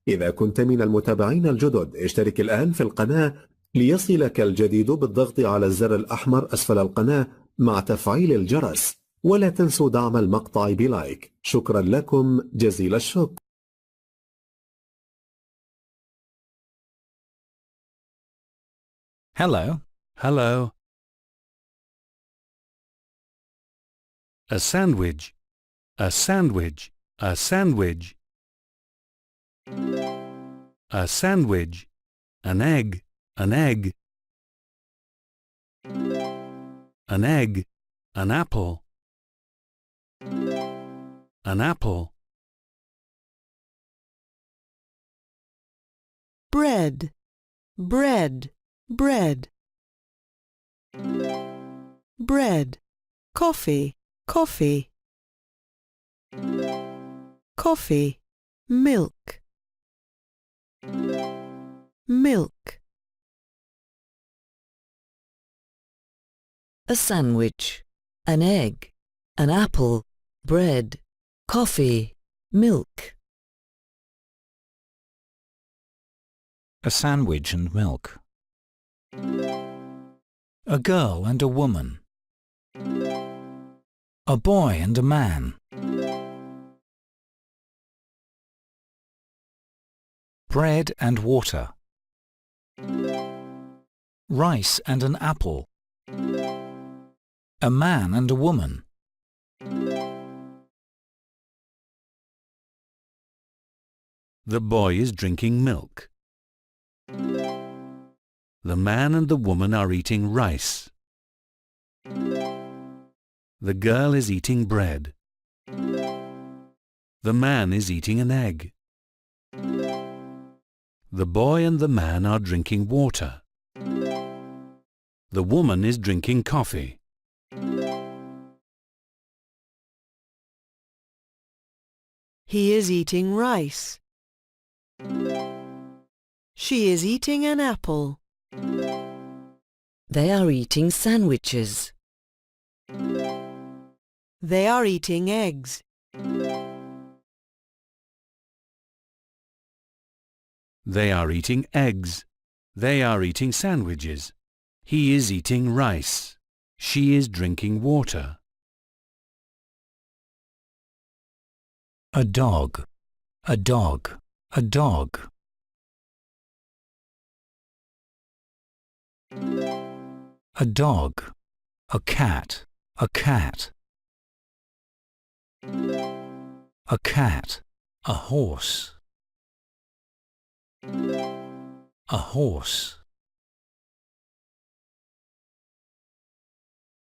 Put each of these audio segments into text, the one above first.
إذا كنت من المتابعين الجدد اشترك الآن في القناة ليصلك الجديد بالضغط على الزر الأحمر أسفل القناة مع تفعيل الجرس، ولا تنسوا دعم المقطع بلايك. شكرا لكم جزيل الشكر. Hello. Hello. A sandwich. A sandwich. A sandwich. A sandwich. An egg. An egg. An egg. An apple. An apple. Bread, bread, bread. Bread, coffee, coffee. Coffee, milk. Milk. A sandwich, an egg, an apple, bread, coffee, milk. A sandwich and milk. A girl and a woman. A boy and a man. Bread and water. Rice and an apple. A man and a woman. The boy is drinking milk. The man and the woman are eating rice. The girl is eating bread. The man is eating an egg. The boy and the man are drinking water. The woman is drinking coffee. He is eating rice. She is eating an apple. They are eating sandwiches. They are eating eggs. They are eating eggs. They are eating sandwiches. He is eating rice. She is drinking water. A dog. A dog. A dog. A dog. A cat. A cat. A cat. A horse. A horse.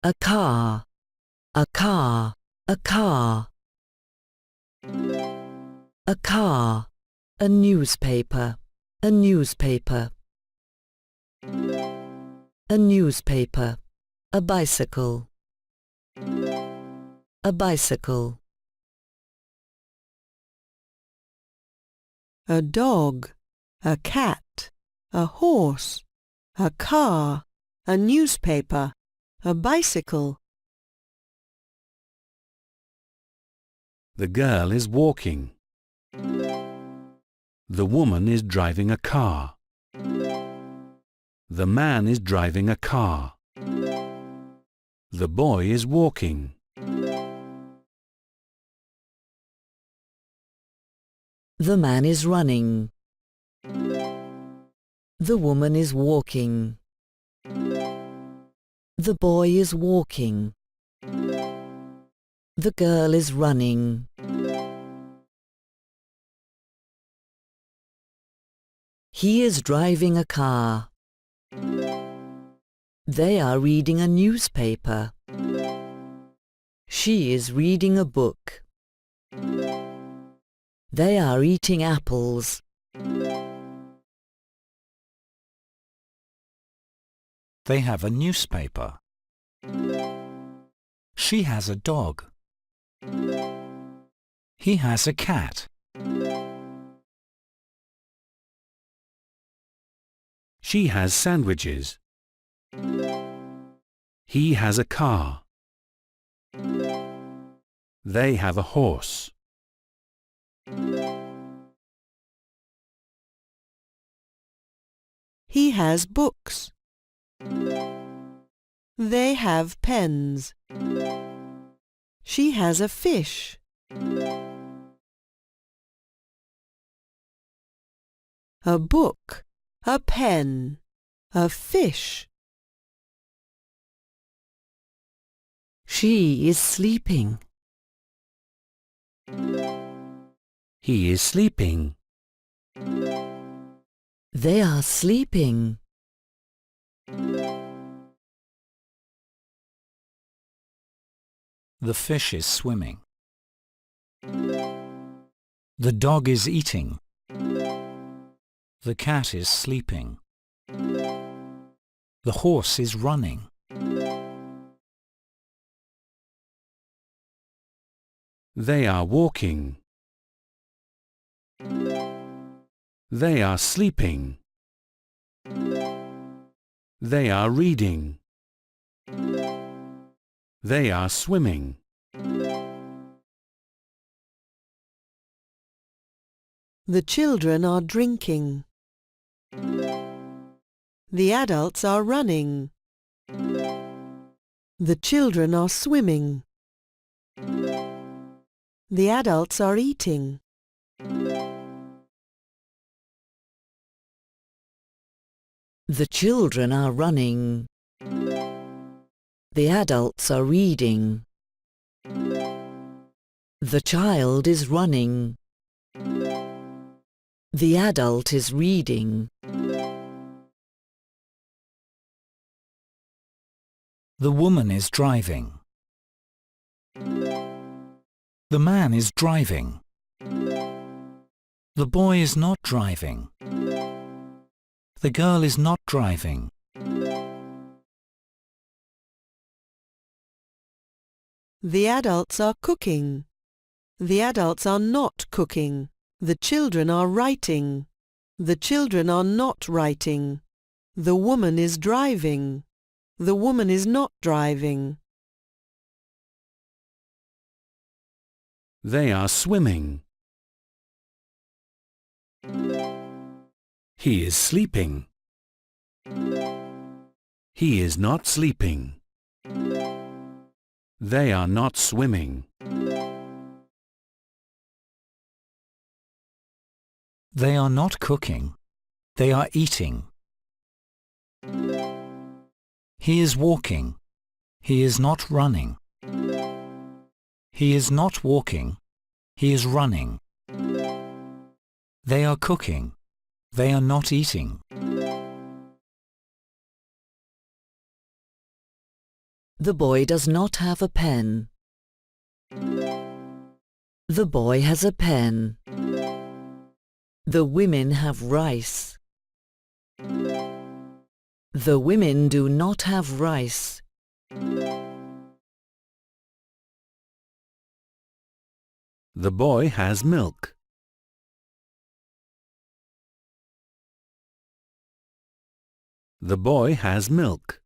A car. A car. A car. A car. A newspaper. A newspaper. A newspaper. A bicycle. A bicycle. A dog, a cat, a horse, a car, a newspaper, a bicycle. The girl is walking. The woman is driving a car. The man is driving a car. The boy is walking. The man is running. The woman is walking. The boy is walking. The girl is running. He is driving a car. They are reading a newspaper. She is reading a book. They are eating apples. They have a newspaper. She has a dog. He has a cat. She has sandwiches. He has a car. They have a horse. He has books. They have pens. She has a fish. A book, a pen, a fish. She is sleeping. He is sleeping. They are sleeping. The fish is swimming. The dog is eating. The cat is sleeping. The horse is running. They are walking. They are sleeping. They are reading. They are swimming. The children are drinking. The adults are running. The children are swimming. The adults are eating. The children are running. The adults are reading. The child is running. The adult is reading. The woman is driving. The man is driving. The boy is not driving. The girl is not driving. The adults are cooking. The adults are not cooking. The children are writing. The children are not writing. The woman is driving. The woman is not driving. They are swimming. He is sleeping. He is not sleeping. They are not swimming. They are not cooking. They are eating. He is walking. He is not running. He is not walking. He is running. They are cooking. They are not eating. The boy does not have a pen. The boy has a pen. The women have rice. The women do not have rice. The boy has milk. The boy has milk.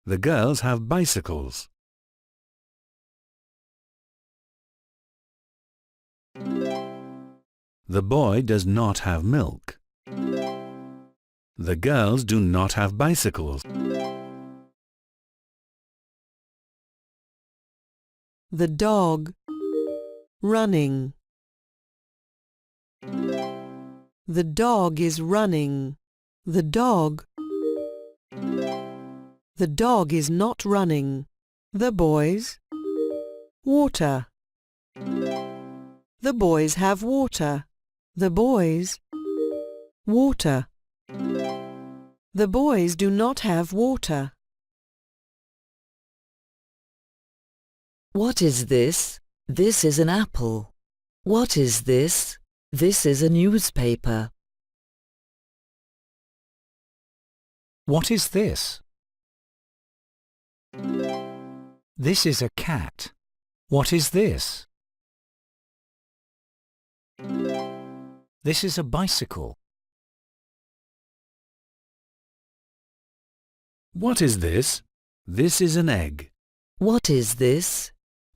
The girls have bicycles. The boy does not have milk. The girls do not have bicycles. The dog running. The dog is running. The dog is not running. The boys water. The boys have water. The boys water. The boys do not have water. What is this? This is an apple. What is this? This is a newspaper. What is this? This is a cat. What is this? This is a bicycle. What is this? This is an egg. What is this?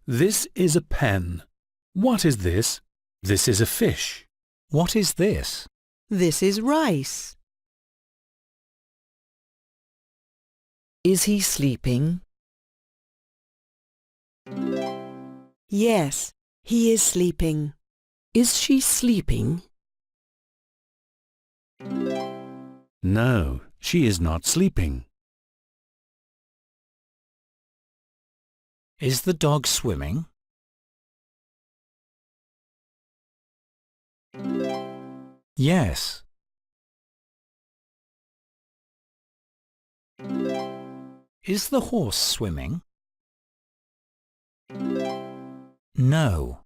This is a pen. What is this? This is a fish. What is this? This is rice. Is he sleeping? Yes, he is sleeping. Is she sleeping? No, she is not sleeping. Is the dog swimming? Yes. Is the horse swimming? No.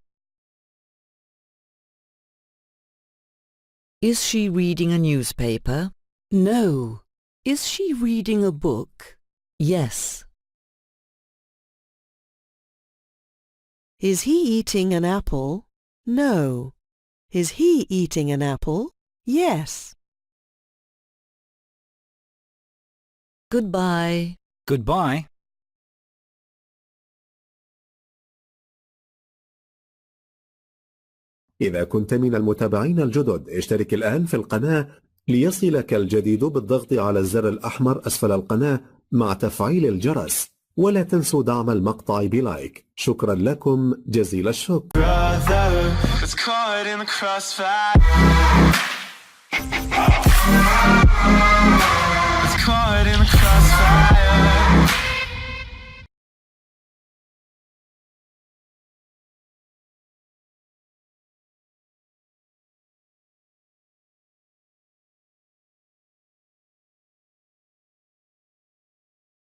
Is she reading a newspaper? No. Is she reading a book? Yes. Is he eating an apple? No. Is he eating an apple? Yes. Goodbye. Goodbye. إذا كنت من المتابعين الجدد اشترك الآن في القناة ليصلك الجديد بالضغط على الزر الأحمر أسفل القناة مع تفعيل الجرس، ولا تنسوا دعم المقطع بلايك. شكرا لكم جزيل الشكر. Brother that's caught in the crossfire.